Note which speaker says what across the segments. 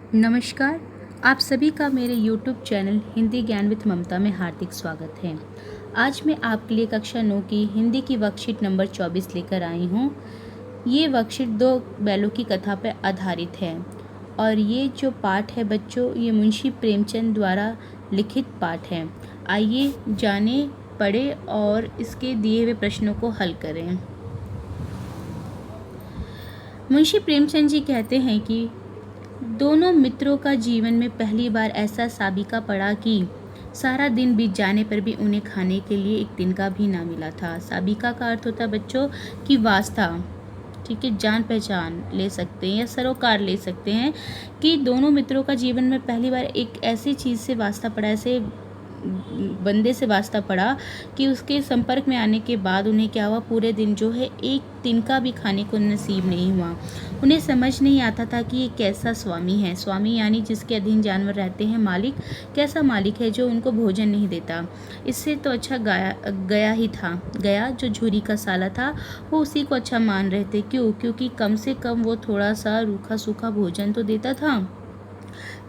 Speaker 1: नमस्कार। आप सभी का मेरे YouTube चैनल हिंदी ज्ञान विद ममता में हार्दिक स्वागत है। आज मैं आपके लिए कक्षा 9 की हिंदी की वर्कशीट नंबर 24 लेकर आई हूँ। ये वर्कशीट 2 बैलों की कथा पर आधारित है और ये जो पाठ है बच्चों, ये मुंशी प्रेमचंद द्वारा लिखित पाठ है। आइए जाने, पढ़ें और इसके दिए हुए प्रश्नों को हल करें। मुंशी प्रेमचंद जी कहते हैं कि दोनों मित्रों का जीवन में पहली बार ऐसा साबिका पड़ा कि सारा दिन बीत जाने पर भी उन्हें खाने के लिए एक दिन का भी ना मिला था। साबिका का अर्थ होता है बच्चों की वास्ता, ठीक है, जान पहचान ले सकते हैं या सरोकार ले सकते हैं कि दोनों मित्रों का जीवन में पहली बार एक ऐसी चीज़ से वास्ता पड़ा, ऐसे बंदे से वास्ता पड़ा कि उसके संपर्क में आने के बाद उन्हें क्या हुआ, पूरे दिन जो है एक तिनका भी खाने को नसीब नहीं हुआ। उन्हें समझ नहीं आता था कि ये कैसा स्वामी है। स्वामी यानी जिसके अधीन जानवर रहते हैं। मालिक कैसा मालिक है जो उनको भोजन नहीं देता। इससे तो अच्छा गया ही था। गया जो झूरी का साला था वो उसी को अच्छा मान रहे थे। क्यों? क्योंकि कम से कम वो थोड़ा सा रूखा सूखा भोजन तो देता था,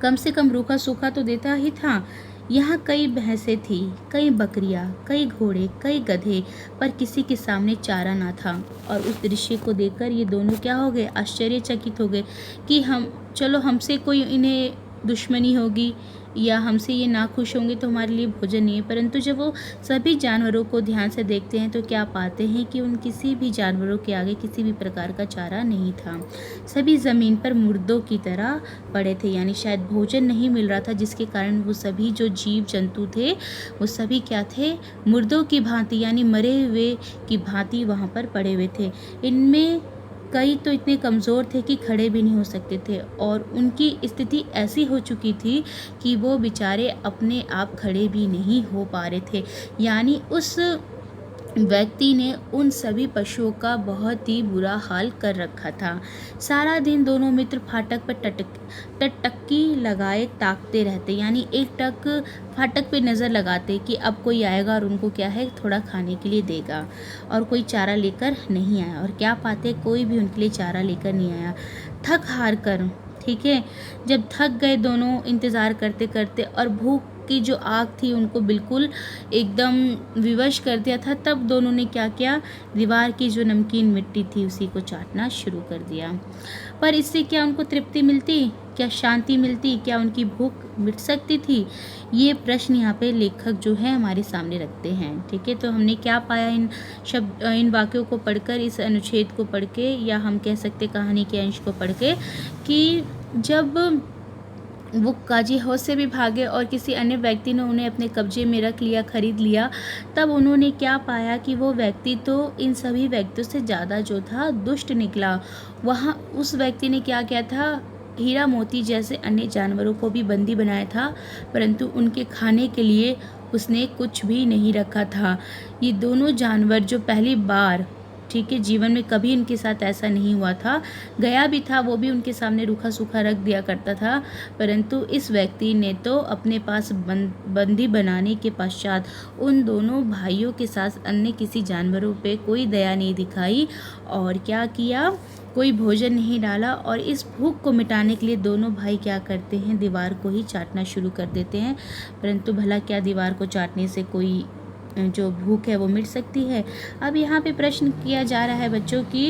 Speaker 1: कम से कम रूखा सूखा तो देता ही था। यहाँ कई भैंसें थी, कई बकरियाँ, कई घोड़े, कई गधे, पर किसी के सामने चारा ना था। और उस दृश्य को देखकर ये दोनों क्या हो गए, आश्चर्यचकित हो गए कि हमसे कोई इन्हें दुश्मनी होगी या हमसे ये नाखुश होंगे तो हमारे लिए भोजन नहीं है। परंतु जब वो सभी जानवरों को ध्यान से देखते हैं तो क्या पाते हैं कि उन किसी भी जानवरों के आगे किसी भी प्रकार का चारा नहीं था। सभी ज़मीन पर मुर्दों की तरह पड़े थे, यानी शायद भोजन नहीं मिल रहा था, जिसके कारण वो सभी जो जीव जंतु थे वो सभी क्या थे, मुर्दों की भांति यानी मरे हुए की भांति वहाँ पर पड़े हुए थे। इनमें कई तो इतने कमज़ोर थे कि खड़े भी नहीं हो सकते थे और उनकी स्थिति ऐसी हो चुकी थी कि वो बेचारे अपने आप खड़े भी नहीं हो पा रहे थे। यानी उस व्यक्ति ने उन सभी पशुओं का बहुत ही बुरा हाल कर रखा था। सारा दिन दोनों मित्र फाटक पर टकटकी लगाए ताकते रहते, यानी एक टक फाटक पे नज़र लगाते कि अब कोई आएगा और उनको क्या है, थोड़ा खाने के लिए देगा। और कोई चारा लेकर नहीं आया। और क्या पाते, कोई भी उनके लिए चारा लेकर नहीं आया। थक हार कर, ठीक है, जब थक गए दोनों इंतज़ार करते करते और भूख की जो आग थी उनको बिल्कुल एकदम विवश कर दिया था, तब दोनों ने क्या किया, दीवार की जो नमकीन मिट्टी थी उसी को चाटना शुरू कर दिया। पर इससे क्या उनको तृप्ति मिलती, क्या शांति मिलती, क्या उनकी भूख मिट सकती थी? ये प्रश्न यहाँ पे लेखक जो है हमारे सामने रखते हैं। ठीक है, तो हमने क्या पाया इन वाक्यों को पढ़कर, इस अनुच्छेद को पढ़ के, या हम कह सकते कहानी के अंश को पढ़ के, कि जब वो काजी हौस से भी भागे और किसी अन्य व्यक्ति ने उन्हें अपने कब्जे में रख लिया, खरीद लिया, तब उन्होंने क्या पाया कि वो व्यक्ति तो इन सभी व्यक्तियों से ज़्यादा जो था दुष्ट निकला। वहाँ उस व्यक्ति ने क्या किया था, हीरा मोती जैसे अन्य जानवरों को भी बंदी बनाया था, परंतु उनके खाने के लिए उसने कुछ भी नहीं रखा था। ये दोनों जानवर जो पहली बार, ठीक है, जीवन में कभी उनके साथ ऐसा नहीं हुआ था, गया भी था वो भी उनके सामने रूखा सूखा रख दिया करता था, परंतु इस व्यक्ति ने तो अपने पास बंदी बनाने के पश्चात उन दोनों भाइयों के साथ अन्य किसी जानवरों पे कोई दया नहीं दिखाई और क्या किया, कोई भोजन नहीं डाला। और इस भूख को मिटाने के लिए दोनों भाई क्या करते हैं, दीवार को ही चाटना शुरू कर देते हैं। परंतु भला क्या दीवार को चाटने से कोई जो भूख है वो मिट सकती है? अब यहाँ पे प्रश्न किया जा रहा है बच्चों कि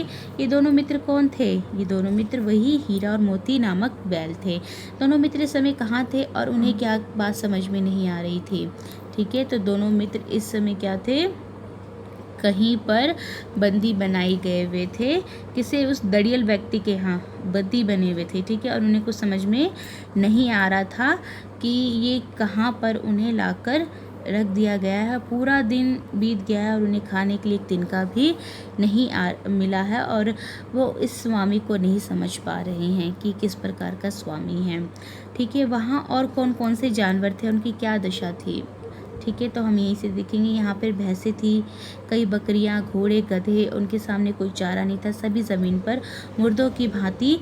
Speaker 1: ये दोनों मित्र कौन थे? ये दोनों मित्र वही हीरा और मोती नामक बैल थे। दोनों मित्र इस समय कहाँ थे और उन्हें क्या बात समझ में नहीं आ रही थी? ठीक है, तो दोनों मित्र इस समय क्या थे, कहीं पर बंदी बनाई गए हुए थे, किसी उस दड़ियल व्यक्ति के यहाँ बंदी बने हुए थे। ठीक है, और उन्हें कुछ समझ में नहीं आ रहा था कि ये कहाँ पर उन्हें लाकर रख दिया गया है। पूरा दिन बीत गया है और उन्हें खाने के लिए एक तिनका भी नहीं मिला है और वो इस स्वामी को नहीं समझ पा रहे हैं कि किस प्रकार का स्वामी है। ठीक है, वहाँ और कौन कौन से जानवर थे, उनकी क्या दशा थी? ठीक है, तो हम यहीं से देखेंगे। यहाँ पर भैंसें थी, कई बकरियाँ, घोड़े, गधे, उनके सामने कोई चारा नहीं था, सभी ज़मीन पर मुर्दों की भांति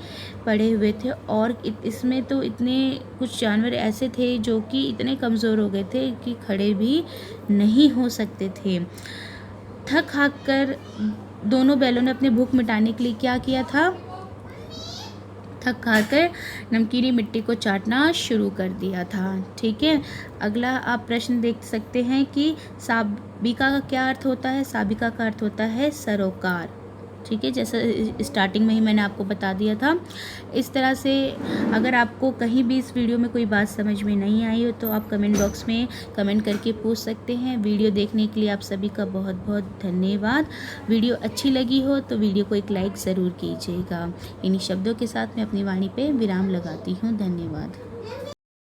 Speaker 1: पड़े हुए थे। और इसमें तो इतने कुछ जानवर ऐसे थे जो कि इतने कमज़ोर हो गए थे कि खड़े भी नहीं हो सकते थे। थक हाक कर दोनों बैलों ने अपनी भूख मिटाने के लिए क्या किया था, थक हार नमकीनी मिट्टी को चाटना शुरू कर दिया था। ठीक है, अगला आप प्रश्न देख सकते हैं कि साबिका का क्या अर्थ होता है। साबिका का अर्थ होता है सरोकार। ठीक है, जैसा स्टार्टिंग में ही मैंने आपको बता दिया था। इस तरह से अगर आपको कहीं भी इस वीडियो में कोई बात समझ में नहीं आई हो तो आप कमेंट बॉक्स में कमेंट करके पूछ सकते हैं। वीडियो देखने के लिए आप सभी का बहुत बहुत धन्यवाद। वीडियो अच्छी लगी हो तो वीडियो को एक लाइक ज़रूर कीजिएगा। इन्हीं शब्दों के साथ मैं अपनी वाणी पे विराम लगाती हूँ। धन्यवाद।